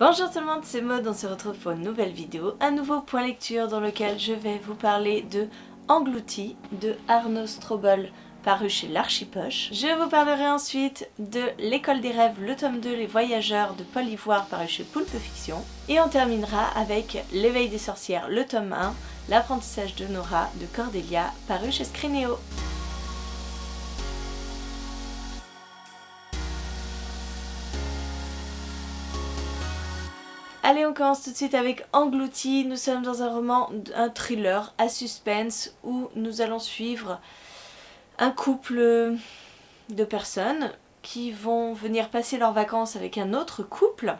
Bonjour tout le monde, c'est Maud, on se retrouve pour une nouvelle vidéo, un nouveau point lecture dans lequel je vais vous parler de Englouti de Arnaud Strobel, paru chez l'Archipoche. Je vous parlerai ensuite de L'école des rêves, le tome 2, Les voyageurs de Paul Ivoire, paru chez Poulpe Fiction. Et on terminera avec L'éveil des sorcières, le tome 1, L'apprentissage de Nora de Cordelia, paru chez Scrinéo. Allez, on commence tout de suite avec Englouti. Nous sommes dans un roman, un thriller à suspense où nous allons suivre un couple de personnes qui vont venir passer leurs vacances avec un autre couple.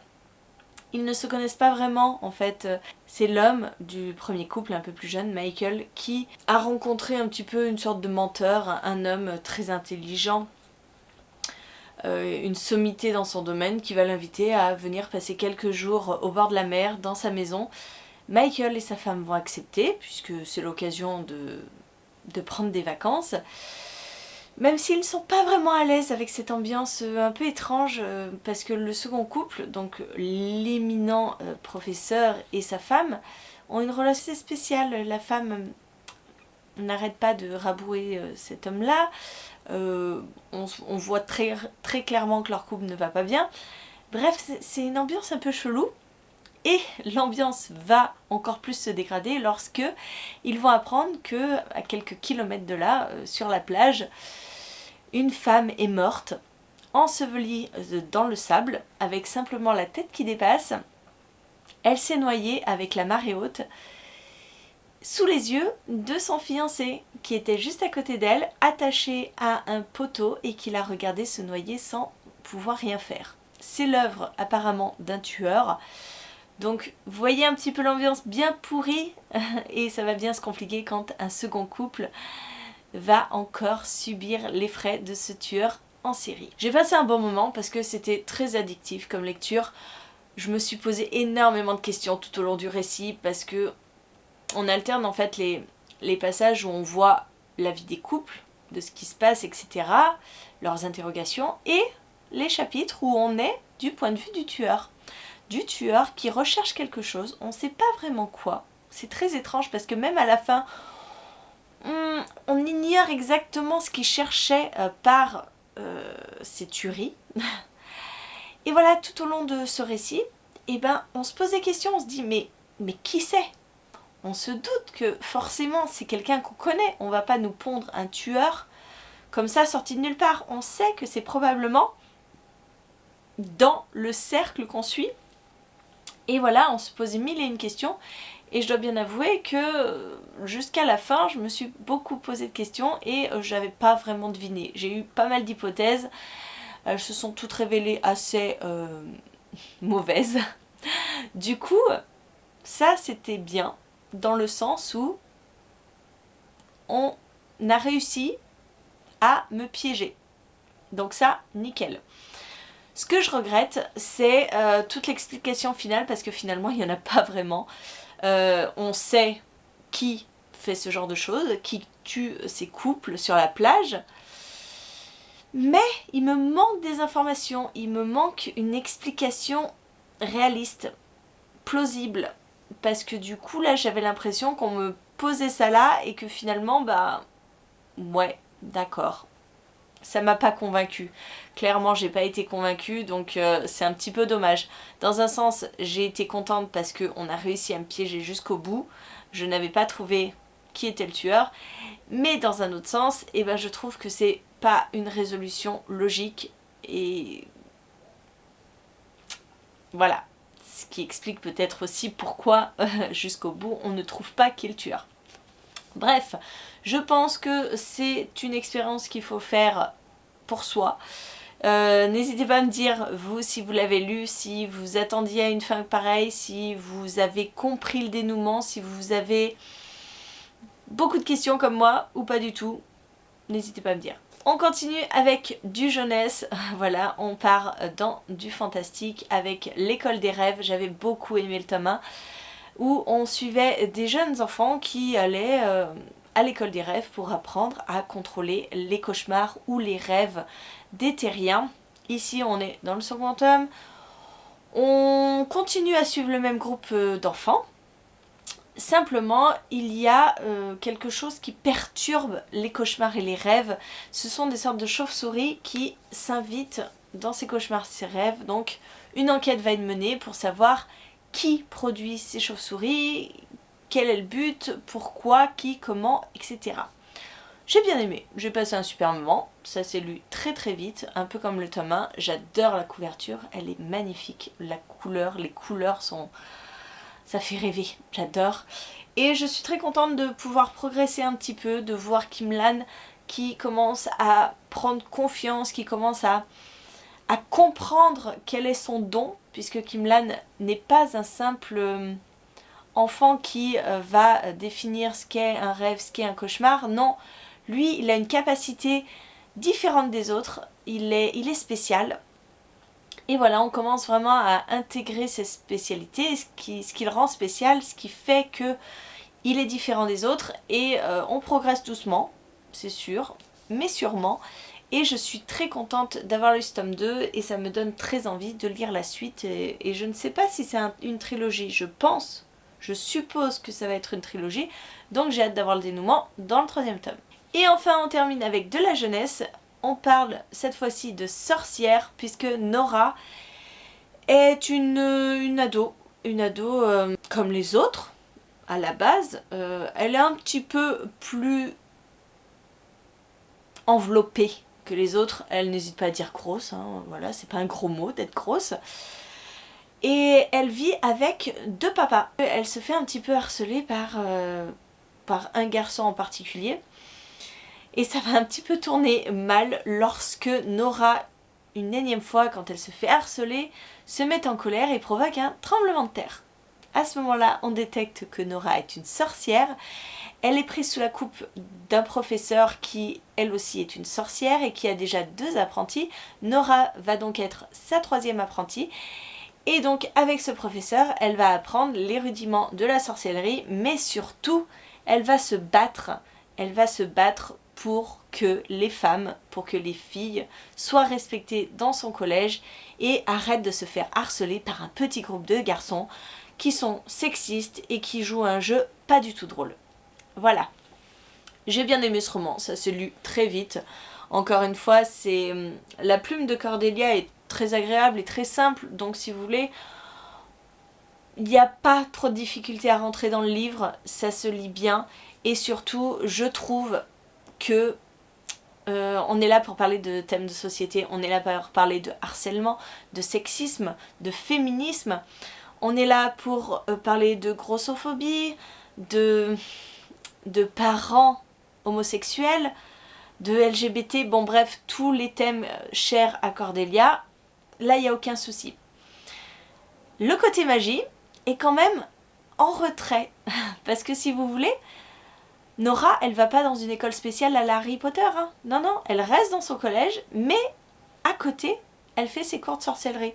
Ils ne se connaissent pas vraiment en fait. C'est l'homme du premier couple, un peu plus jeune, Michael, qui a rencontré un petit peu une sorte de menteur, un homme très intelligent, une sommité dans son domaine qui va l'inviter à venir passer quelques jours au bord de la mer dans sa maison. Michael et sa femme vont accepter puisque c'est l'occasion de prendre des vacances. Même s'ils ne sont pas vraiment à l'aise avec cette ambiance un peu étrange parce que le second couple, donc l'éminent professeur et sa femme, ont une relation assez spéciale. La femme n'arrête pas de rabrouer cet homme-là. On voit très clairement que leur couple ne va pas bien. Bref, c'est une ambiance un peu chelou. Et l'ambiance va encore plus se dégrader lorsque ils vont apprendre que, à quelques kilomètres de là, sur la plage, une femme est morte, ensevelie dans le sable, avec simplement la tête qui dépasse. Elle s'est noyée avec la marée haute, sous les yeux de son fiancé, qui était juste à côté d'elle, attaché à un poteau et qui l'a regardé se noyer sans pouvoir rien faire. C'est l'œuvre apparemment d'un tueur. Donc vous voyez un petit peu l'ambiance bien pourrie et ça va bien se compliquer quand un second couple va encore subir les frais de ce tueur en série. J'ai passé un bon moment parce que c'était très addictif comme lecture. Je me suis posé énormément de questions tout au long du récit parce que on alterne en fait les passages où on voit la vie des couples, de ce qui se passe, etc., leurs interrogations, et les chapitres où on est du point de vue du tueur. Du tueur qui recherche quelque chose, on ne sait pas vraiment quoi. C'est très étrange parce que même à la fin, on ignore exactement ce qu'il cherchait par ces tueries. Et voilà, tout au long de ce récit, eh ben, on se pose des questions, on se dit mais qui c'est ? On se doute que forcément c'est quelqu'un qu'on connaît, on va pas nous pondre un tueur comme ça sorti de nulle part. On sait que c'est probablement dans le cercle qu'on suit. Et voilà, on se posait mille et une questions. Et je dois bien avouer que jusqu'à la fin, je me suis beaucoup posé de questions et j'avais pas vraiment deviné. J'ai eu pas mal d'hypothèses. Elles se sont toutes révélées assez mauvaises. Du coup, ça c'était bien. Dans le sens où on a réussi à me piéger. Donc ça, nickel. Ce que je regrette, c'est toute l'explication finale, parce que finalement, il n'y en a pas vraiment. On sait qui fait ce genre de choses, qui tue ces couples sur la plage, mais il me manque des informations, il me manque une explication réaliste, plausible, parce que du coup là j'avais l'impression qu'on me posait ça là et que finalement bah ouais d'accord, ça m'a pas convaincue. Clairement j'ai pas été convaincue, donc c'est un petit peu dommage. Dans un sens j'ai été contente parce qu'on a réussi à me piéger jusqu'au bout, je n'avais pas trouvé qui était le tueur, mais dans un autre sens eh ben, je trouve que c'est pas une résolution logique et voilà. Ce qui explique peut-être aussi pourquoi jusqu'au bout on ne trouve pas qui est le tueur. Bref, je pense que c'est une expérience qu'il faut faire pour soi. N'hésitez pas à me dire, vous, si vous l'avez lu, si vous attendiez à une fin pareille, si vous avez compris le dénouement, si vous avez beaucoup de questions comme moi ou pas du tout. N'hésitez pas à me dire. On continue avec du jeunesse, voilà, on part dans du fantastique avec l'école des rêves. J'avais beaucoup aimé le tome 1 où on suivait des jeunes enfants qui allaient à l'école des rêves pour apprendre à contrôler les cauchemars ou les rêves des terriens. Ici on est dans le second tome, On continue à suivre le même groupe d'enfants. Simplement, il y a quelque chose qui perturbe les cauchemars et les rêves. Ce sont des sortes de chauves-souris qui s'invitent dans ces cauchemars, ces rêves. Donc, une enquête va être menée pour savoir qui produit ces chauves-souris, quel est le but, pourquoi, qui, comment, etc. J'ai bien aimé, j'ai passé un super moment, ça s'est lu très très vite, un peu comme le tome 1, j'adore la couverture, elle est magnifique, la couleur, les couleurs sont... ça fait rêver, j'adore. Et je suis très contente de pouvoir progresser un petit peu, de voir Kim-Lan qui commence à prendre confiance, qui commence à comprendre quel est son don, puisque Kim-Lan n'est pas un simple enfant qui va définir ce qu'est un rêve, ce qu'est un cauchemar. Non, lui, il a une capacité différente des autres, il est spécial. Et voilà, on commence vraiment à intégrer ses spécialités, ce qui le rend spécial, ce qui fait que il est différent des autres. Et on progresse doucement, c'est sûr, mais sûrement. Et je suis très contente d'avoir lu ce tome 2 et ça me donne très envie de lire la suite. Et je ne sais pas si c'est une trilogie, je suppose que ça va être une trilogie. Donc j'ai hâte d'avoir le dénouement dans le 3e tome. Et enfin on termine avec de la jeunesse. On parle cette fois-ci de sorcière puisque Nora est une ado. Une ado comme les autres à la base. Elle est un petit peu plus enveloppée que les autres. Elle n'hésite pas à dire grosse, hein, voilà, c'est pas un gros mot d'être grosse. Et elle vit avec 2 papas. Elle se fait un petit peu harceler par un garçon en particulier. Et ça va un petit peu tourner mal lorsque Nora, une énième fois, quand elle se fait harceler, se met en colère et provoque un tremblement de terre. À ce moment-là, on détecte que Nora est une sorcière. Elle est prise sous la coupe d'un professeur qui, elle aussi, est une sorcière et qui a déjà 2 apprentis. Nora va donc être sa 3e apprentie. Et donc, avec ce professeur, elle va apprendre les rudiments de la sorcellerie, mais surtout, elle va se battre. Elle va se battre pour que les femmes, pour que les filles soient respectées dans son collège et arrêtent de se faire harceler par un petit groupe de garçons qui sont sexistes et qui jouent un jeu pas du tout drôle. Voilà. J'ai bien aimé ce roman, ça s'est lu très vite. Encore une fois, la plume de Cordelia est très agréable et très simple, donc si vous voulez, il n'y a pas trop de difficultés à rentrer dans le livre, ça se lit bien. Et surtout, je trouve que on est là pour parler de thèmes de société, on est là pour parler de harcèlement, de sexisme, de féminisme. On est là pour parler de grossophobie, de parents homosexuels, de LGBT, bon bref, tous les thèmes chers à Cordelia. Là, il n'y a aucun souci. Le côté magie est quand même en retrait. Parce que si vous voulez, Nora, elle va pas dans une école spéciale à la Harry Potter. Hein. Non, non, elle reste dans son collège, mais à côté, elle fait ses cours de sorcellerie.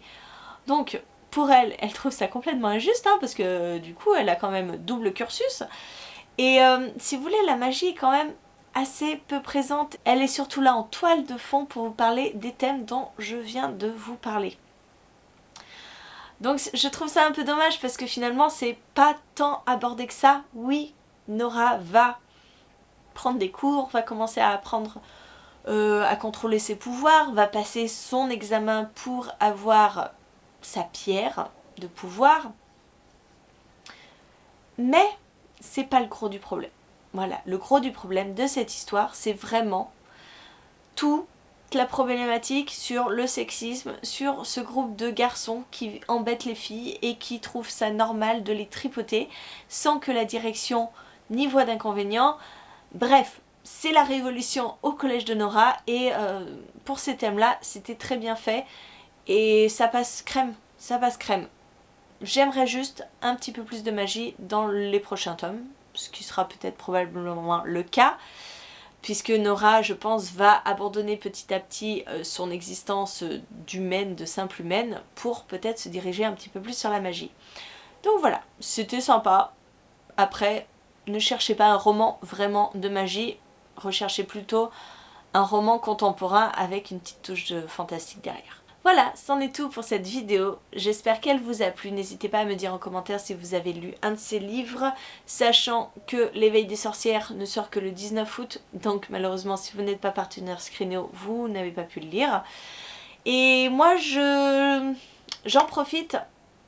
Donc, pour elle, elle trouve ça complètement injuste, hein, parce que du coup, elle a quand même double cursus. Et si vous voulez, la magie est quand même assez peu présente. Elle est surtout là en toile de fond pour vous parler des thèmes dont je viens de vous parler. Donc je trouve ça un peu dommage parce que finalement c'est pas tant abordé que ça. Oui, Nora va prendre des cours, va commencer à apprendre à contrôler ses pouvoirs, va passer son examen pour avoir sa pierre de pouvoir. Mais c'est pas le gros du problème. Voilà, le gros du problème de cette histoire, c'est vraiment toute la problématique sur le sexisme, sur ce groupe de garçons qui embêtent les filles et qui trouvent ça normal de les tripoter sans que la direction n'y voie d'inconvénient. Bref, c'est la révolution au collège de Nora et pour ces thèmes-là, c'était très bien fait et ça passe crème, ça passe crème. J'aimerais juste un petit peu plus de magie dans les prochains tomes, ce qui sera peut-être probablement le cas, puisque Nora, je pense, va abandonner petit à petit son existence d'humaine, de simple humaine, pour peut-être se diriger un petit peu plus sur la magie. Donc voilà, c'était sympa. Après, ne cherchez pas un roman vraiment de magie, recherchez plutôt un roman contemporain avec une petite touche de fantastique derrière. Voilà, c'en est tout pour cette vidéo. J'espère qu'elle vous a plu. N'hésitez pas à me dire en commentaire si vous avez lu un de ces livres, sachant que L'éveil des sorcières ne sort que le 19 août. Donc malheureusement, si vous n'êtes pas partenaire Scrino, vous n'avez pas pu le lire. Et moi, j'en profite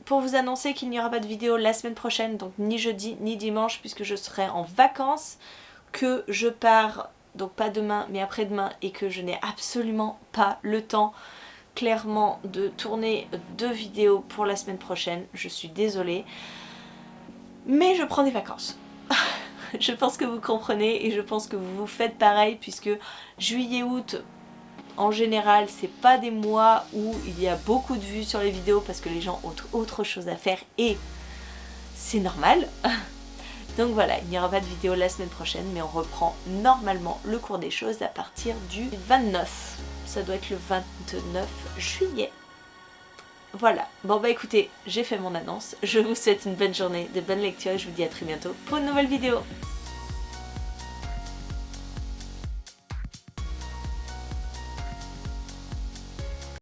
pour vous annoncer qu'il n'y aura pas de vidéo la semaine prochaine, donc ni jeudi ni dimanche, puisque je serai en vacances, que je pars, donc pas demain mais après-demain, et que je n'ai absolument pas le temps clairement de tourner 2 vidéos pour la semaine prochaine. Je suis désolée, mais je prends des vacances. Je pense que vous comprenez et je pense que vous faites pareil, puisque juillet-août en général c'est pas des mois où il y a beaucoup de vues sur les vidéos parce que les gens ont autre chose à faire et c'est normal. Donc voilà, il n'y aura pas de vidéo la semaine prochaine, mais on reprend normalement le cours des choses à partir du 29. Ça doit être le 29 juillet. Voilà, bon bah écoutez, j'ai fait mon annonce. Je vous souhaite une bonne journée, de bonnes lectures et je vous dis à très bientôt pour une nouvelle vidéo.